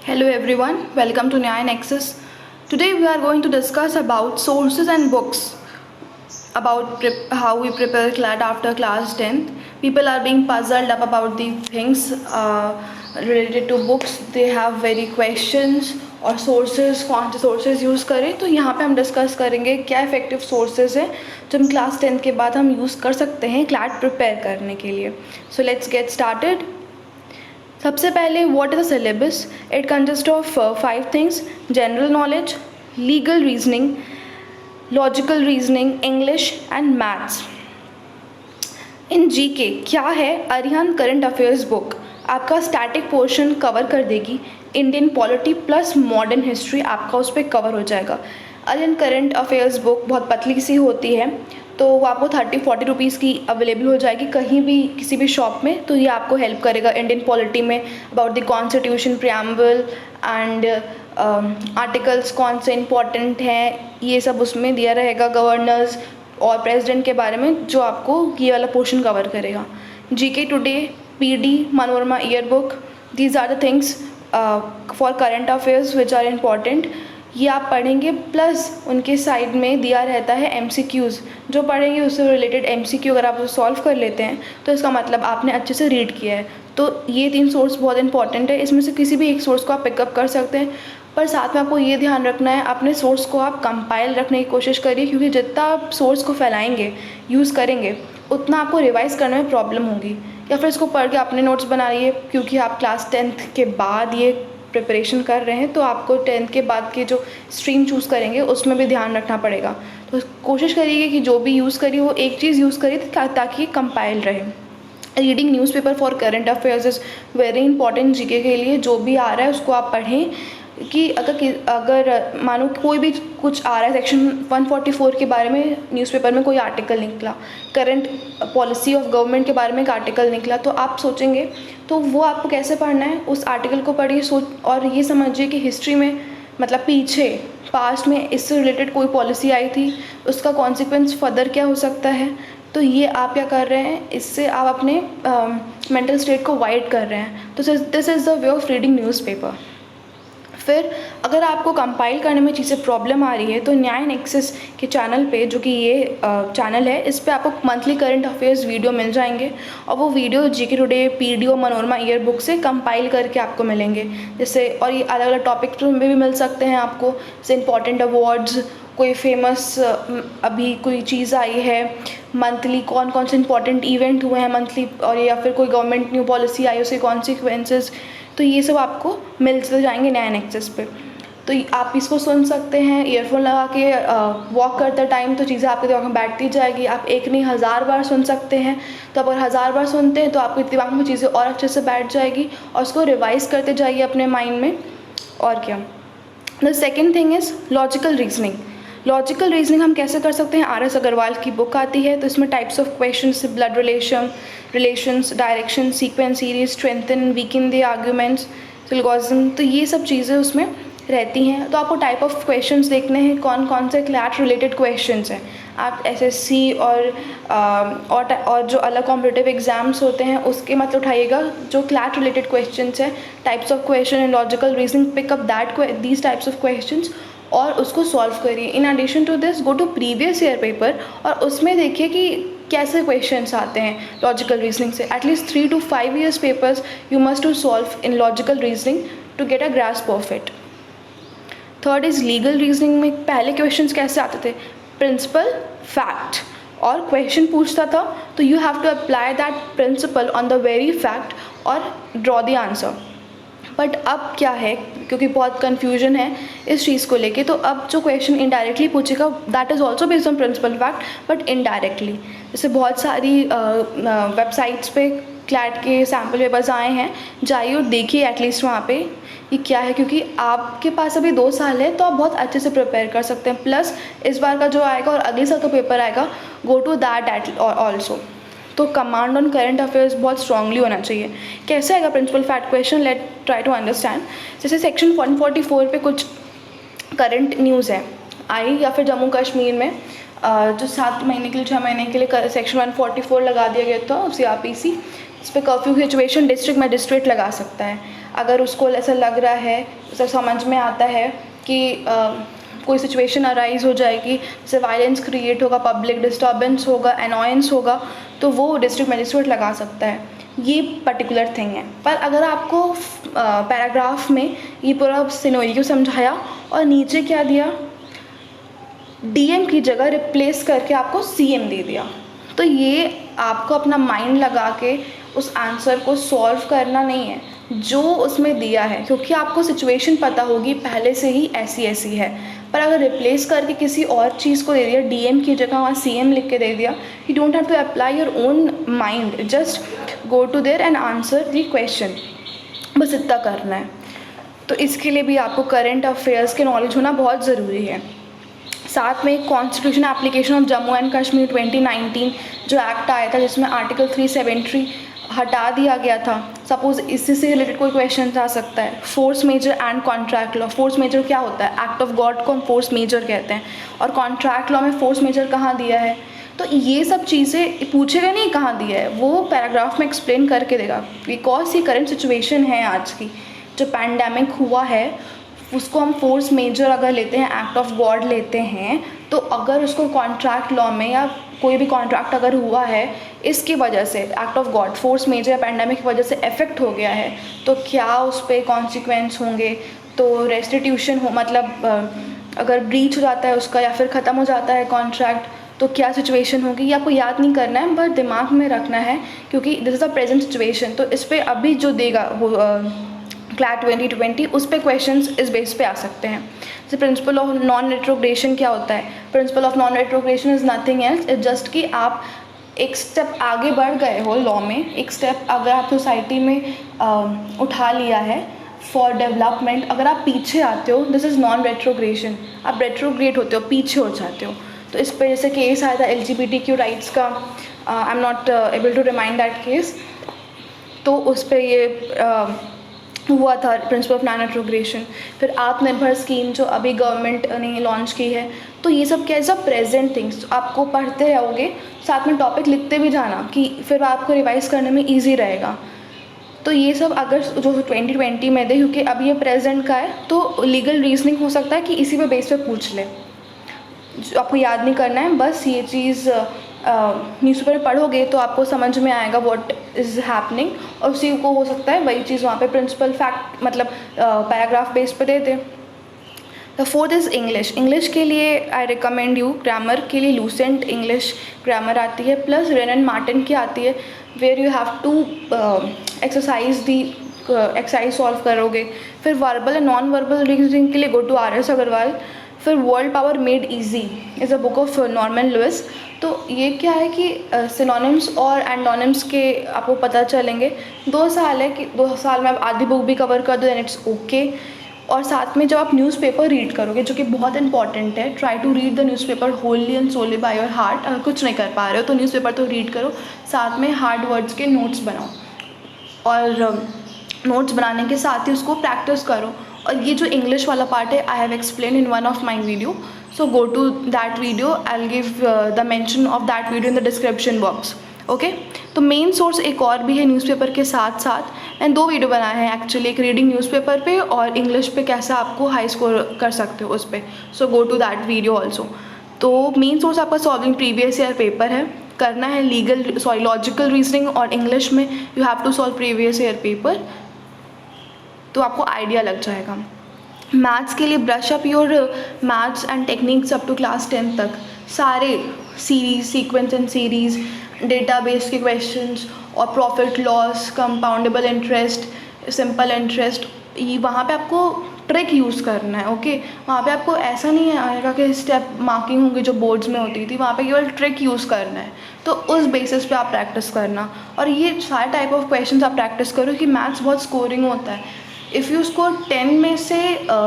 Hello everyone, welcome to Nyaya Nexus. Today we are going to discuss about sources and books about how we prepare CLAT after class 10th. People are being puzzled up about these things related to books. They have very questions और sources कौन से sources use करें. तो यहाँ पे हम discuss करेंगे क्या effective sources हैं जो हम क्लास 10th के बाद हम यूज़ कर सकते हैं CLAT प्रिपेयर करने के लिए. So let's get started. सबसे पहले what is the syllabus. It consist of 5 things: general knowledge, legal reasoning, logical reasoning, English and maths. In GK क्या है? अरिहंत करंट अफेयर्स बुक आपका स्टैटिक पोर्शन कवर कर देगी. Indian polity plus modern history आपका उस पर कवर हो जाएगा. अरिहंत करंट अफेयर्स बुक बहुत पतली सी होती है, तो वो आपको 30-40 रुपीज़ की अवेलेबल हो जाएगी कहीं भी किसी भी शॉप में. तो ये आपको हेल्प करेगा इंडियन पॉलिटी में about the constitution, preamble and articles कौन से इंपॉर्टेंट हैं, ये सब उसमें दिया रहेगा. गवर्नर्स और प्रेसिडेंट के बारे में जो आपको ये वाला पोर्शन कवर करेगा. GK today, PD, Manorama year book, these are the things for current affairs which are important. ये आप पढ़ेंगे, प्लस उनके साइड में दिया रहता है एमसीक्यूज़. जो पढ़ेंगे उससे रिलेटेड एमसीक्यू अगर आप उसे सॉल्व कर लेते हैं तो इसका मतलब आपने अच्छे से रीड किया है. तो ये 3 सोर्स बहुत इंपॉर्टेंट है. इसमें से किसी भी एक सोर्स को आप पिकअप कर सकते हैं, पर साथ में आपको ये ध्यान रखना है अपने सोर्स को आप कंपाइल रखने की कोशिश करिए, क्योंकि जितना आप सोर्स को फैलाएंगे, यूज़ करेंगे, उतना आपको रिवाइज़ करने में प्रॉब्लम होगी. या फिर इसको पढ़ के अपने नोट्स बनाइए, क्योंकि आप क्लास 10th के बाद ये प्रिपरेशन कर रहे हैं, तो आपको 10th के बाद के जो स्ट्रीम चूज़ करेंगे उसमें भी ध्यान रखना पड़ेगा. तो कोशिश करिए कि जो भी यूज़ करिए वो एक चीज़ यूज़ करिए ताकि कंपाइल रहे. Reading newspaper for current affairs is very important. GK के लिए जो भी आ रहा है उसको आप पढ़ें, कि अगर मानो कोई भी कुछ आ रहा है, सेक्शन 144 के बारे में न्यूज़पेपर में कोई आर्टिकल निकला, करंट पॉलिसी ऑफ गवर्नमेंट के बारे में एक आर्टिकल निकला, तो आप सोचेंगे तो वो आपको कैसे पढ़ना है, उस आर्टिकल को पढ़िए. और ये समझिए कि हिस्ट्री में मतलब पीछे पास्ट में इससे रिलेटेड कोई पॉलिसी आई थी, उसका कॉन्सिक्वेंस फर्दर क्या हो सकता है. तो ये आप क्या कर रहे हैं, इससे आप अपने मेंटल स्टेट को वाइड कर रहे हैं. तो this is the way of reading newspaper. फिर अगर आपको कंपाइल करने में चीज़ें प्रॉब्लम आ रही है तो न्याय नेक्सस के चैनल पे, जो कि ये चैनल है, इस पे आपको मंथली करंट अफेयर्स वीडियो मिल जाएंगे, और वो वीडियो जीके टुडे, पीडी और मनोरमा ईयर बुक से कंपाइल करके आपको मिलेंगे. जैसे और ये अलग अलग टॉपिक में भी मिल सकते हैं आपको, जैसे इंपॉर्टेंट अवार्ड्स, कोई फेमस अभी कोई चीज़ आई है मंथली, कौन कौन से इंपॉर्टेंट इवेंट हुए हैं मंथली, और या फिर कोई गवर्नमेंट न्यू पॉलिसी आई, उसके कॉन्सिक्वेंसेस. तो ये सब आपको मिलते जाएंगे नया नेक्सस पे. तो आप इसको सुन सकते हैं ईयरफोन लगा के वॉक करते टाइम, तो चीज़ें आपके दिमाग में बैठती जाएगी. आप एक नहीं 1000 बार सुन सकते हैं. तो अगर 1000 बार सुनते हैं तो आपके दिमाग में चीज़ें और अच्छे से बैठ जाएगी, और उसको रिवाइज़ करते जाइए अपने माइंड में. और क्या. The second thing is logical reasoning. Logical reasoning हम कैसे कर सकते हैं? RS अग्रवाल की बुक आती है, तो इसमें types of questions, blood relations, direction, sequence, series, strengthen, weaken the arguments, syllogism, तो ये सब चीज़ें उसमें रहती हैं. तो आपको टाइप ऑफ क्वेश्चंस देखने हैं, कौन कौन से क्लैट रिलेटेड क्वेश्चंस हैं. आप SSC और जो अलग कॉम्पिटिटिव एग्जाम्स होते हैं उसके मतलब उठाइएगा, जो क्लैट रिलेटेड क्वेश्चंस हैं, types of question in logical reasoning, pick up these types of questions और उसको सॉल्व करिए. In addition to this go to previous year paper, और उसमें देखिए कि कैसे क्वेश्चंस आते हैं लॉजिकल रीजनिंग से. At least 3 to 5 years papers you must to solve in logical reasoning to get a grasp of it. Third is legal reasoning में पहले क्वेश्चंस कैसे आते थे? प्रिंसिपल, फैक्ट, और क्वेश्चन पूछता था तो you have to apply that principle on the very fact और ड्रॉ द आंसर. बट अब क्या है, क्योंकि बहुत कन्फ्यूजन है इस चीज़ को लेके, तो अब जो क्वेश्चन इनडायरेक्टली पूछेगा that is also based on principle fact, but indirectly. जैसे बहुत सारी वेबसाइट्स पे क्लैट के सैम्पल पेपर्स आए हैं, जाइए और देखिए एटलीस्ट वहाँ पे ये क्या है, क्योंकि आपके पास अभी 2 साल है तो आप बहुत अच्छे से प्रिपेयर कर सकते हैं. प्लस इस बार का जो आएगा और अगले साल का पेपर आएगा, गो टू दैट ऑल्सो. तो कमांड ऑन करंट अफेयर्स बहुत स्ट्रांगली होना चाहिए. कैसे आएगा principle fact question? Let try to understand. जैसे सेक्शन 144 पे कुछ करंट न्यूज़ है आई, या फिर जम्मू कश्मीर में जो 7 महीने के लिए 6 महीने के लिए सेक्शन 144 लगा दिया गया था CRPC, इस पर कर्फ्यू की सिचुएशन डिस्ट्रिक्ट मजिस्ट्रेट लगा सकता है। अगर उसको ऐसा लग रहा है, उसे समझ में आता है कि कोई सिचुएशन अराइज हो जाएगी, जैसे वायलेंस क्रिएट होगा, पब्लिक डिस्टर्बेंस होगा, अनॉयंस होगा, तो वो डिस्ट्रिक्ट मजिस्ट्रेट लगा सकता है। ये पर्टिकुलर थिंग है। पर अगर आपको पैराग्राफ में ये पूरा सिनेरियो समझाया और नीचे क्या दिया, डीएम की जगह रिप्लेस करके आपको सीएम दे दिया, तो ये आपको अपना माइंड लगा के उस आंसर को सॉल्व करना नहीं है जो उसमें दिया है, क्योंकि आपको सिचुएशन पता होगी पहले से ही ऐसी ऐसी है। पर अगर रिप्लेस करके किसी और चीज़ को दे दिया, डीएम की जगह वहाँ सीएम लिख के दे दिया, you don't have to apply your own mind, just go to there and answer the question, बस इतना करना है। तो इसके लिए भी आपको करंट अफेयर्स के नॉलेज होना बहुत ज़रूरी है। साथ में constitution application of Jammu and Kashmir 2019 जो एक्ट आया था, जिसमें आर्टिकल 373 हटा दिया गया था, सपोज इसी से रिलेटेड कोई क्वेश्चन आ सकता है। Force majeure and contract law, force majeure क्या होता है, एक्ट ऑफ गॉड को हम फोर्स मेजर कहते हैं, और कॉन्ट्रैक्ट लॉ में फोर्स मेजर कहाँ दिया है, तो ये सब चीज़ें पूछेगा नहीं कहाँ दिया है, वो पैराग्राफ में एक्सप्लेन करके देगा। बिकॉज ये करंट सिचुएशन है आज की, जो पैंडेमिक हुआ है उसको हम फोर्स मेजर अगर लेते हैं, एक्ट ऑफ गॉड लेते हैं, तो अगर उसको कॉन्ट्रैक्ट लॉ में या कोई भी कॉन्ट्रैक्ट अगर हुआ है इसकी वजह से, act of God force majeure या पैंडेमिक की वजह से इफेक्ट हो गया है, तो क्या उस पर कॉन्सिक्वेंस होंगे, तो रेस्टिट्यूशन हो, मतलब अगर ब्रीच हो जाता है उसका या फिर ख़त्म हो जाता है कॉन्ट्रैक्ट, तो क्या सिचुएशन होगी, ये आपको याद नहीं करना है बट दिमाग में रखना है, क्योंकि this is a present situation. तो इस पर अभी जो देगा वो क्लैट 2020 उस पर क्वेश्चंस इस बेस पे आ सकते हैं। जैसे प्रिंसिपल ऑफ नॉन रेट्रोग्रेशन क्या होता है, principle of non retrogression is nothing else, it just कि आप एक स्टेप आगे बढ़ गए हो लॉ में, एक स्टेप अगर आप सोसाइटी में उठा लिया है फॉर डेवलपमेंट, अगर आप पीछे आते हो, दिस इज़ नॉन रेट्रोग्रेशन, आप रेट्रोग्रेड होते हो, पीछे हो जाते हो। तो इस पर जैसे केस आया था LGBTQ राइट्स का, I am not able to remind that case, तो उस पर ये हुआ था प्रिंसिपल ऑफ नॉन रेट्रोग्रेशन। फिर आत्मनिर्भर स्कीम जो अभी गवर्नमेंट ने लॉन्च की है, तो ये सब क्या है, सब प्रेजेंट थिंग्स आपको पढ़ते रहोगे, साथ में टॉपिक लिखते भी जाना कि फिर आपको रिवाइज करने में ईजी रहेगा। तो ये सब अगर जो 2020 में दे, क्योंकि अब ये प्रेजेंट का है, तो लीगल रीजनिंग हो सकता है कि इसी पे बेस पे पूछ ले, आपको याद नहीं करना है, बस ये चीज़ न्यूज़पेपर पढ़ोगे तो आपको समझ में आएगा व्हाट इज़ हैपनिंग, और उसी को हो सकता है वही चीज़ वहाँ पे प्रिंसिपल फैक्ट मतलब पैराग्राफ बेस पे दे दे। The fourth is English. English के लिए आई रिकमेंड यू, ग्रामर के लिए लूसेंट इंग्लिश ग्रामर आती है, प्लस रेन एंड मार्टिन की आती है, where you have to exercise solve करोगे। फिर verbal and non verbal reasoning के लिए गो टू RS अग्रवाल। फिर world power made easy is a book of Norman Lewis. तो ये क्या है कि सिनोनिम्स और एंटोनिम्स के आपको पता चलेंगे। 2 साल है कि 2 साल में आप आधी बुक भी कवर कर दो, देन इट्स ओके। और साथ में जब आप न्यूज़पेपर रीड करोगे, जो कि बहुत इंपॉर्टेंट है, try to read the newspaper wholly and solely by your heart. अगर कुछ नहीं कर पा रहे हो तो न्यूज़पेपर तो रीड करो, साथ में हार्ड वर्ड्स के नोट्स बनाओ, और नोट्स बनाने के साथ ही उसको प्रैक्टिस करो। और ये जो इंग्लिश वाला पार्ट है, I have explain in one of my video, so go to that video, I will give the mention of that video in the description box. Okay, तो मेन सोर्स एक और भी है न्यूज़पेपर के साथ साथ। मैंने 2 वीडियो बनाए हैं एक्चुअली, एक रीडिंग न्यूज़पेपर पे और इंग्लिश पे कैसे आपको हाई स्कोर कर सकते हो उस पर, so go to that video also. तो मेन सोर्स आपका सॉल्विंग प्रीवियस ईयर पेपर है, करना है लॉजिकल रीजनिंग, और इंग्लिश में you have to solve previous year paper, तो आपको आइडिया लग जाएगा। मैथ्स के लिए brush up your maths and techniques up to class 10 तक, सारे series, sequence and series, database के क्वेश्चंस और profit loss, compoundable interest, simple interest, ये वहाँ पे आपको ट्रिक यूज़ करना है। ओके, वहाँ पे आपको ऐसा नहीं है आएगा कि स्टेप मार्किंग होंगी जो बोर्ड्स में होती थी, वहाँ पे केवल ट्रिक यूज़ करना है। तो उस बेसिस पे आप प्रैक्टिस करना, और ये सारे टाइप ऑफ क्वेश्चंस आप प्रैक्टिस करो कि मैथ्स बहुत स्कोरिंग होता है। इफ़ यू स्कोर 10 में से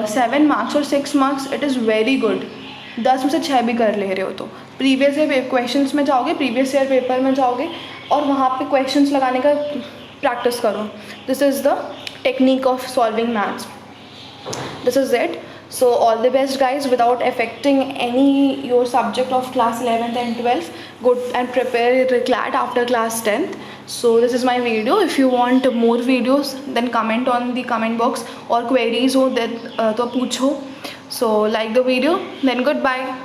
7 मार्क्स और 6 marks, it is very good. 10 में से 6 भी कर ले रहे हो तो प्रीवियस ईयर क्वेश्चंस में जाओगे, प्रीवियस ईयर पेपर में जाओगे और वहाँ पे क्वेश्चंस लगाने का प्रैक्टिस करो। This is the technique of solving maths. This is it. So all the best guys, without affecting any your subject of class 11th and 12th, go and prepare CLAT after class 10th. So this is my video. If you want more videos, then comment on the comment box, or queries हो तो पूछो. So like the video, then goodbye.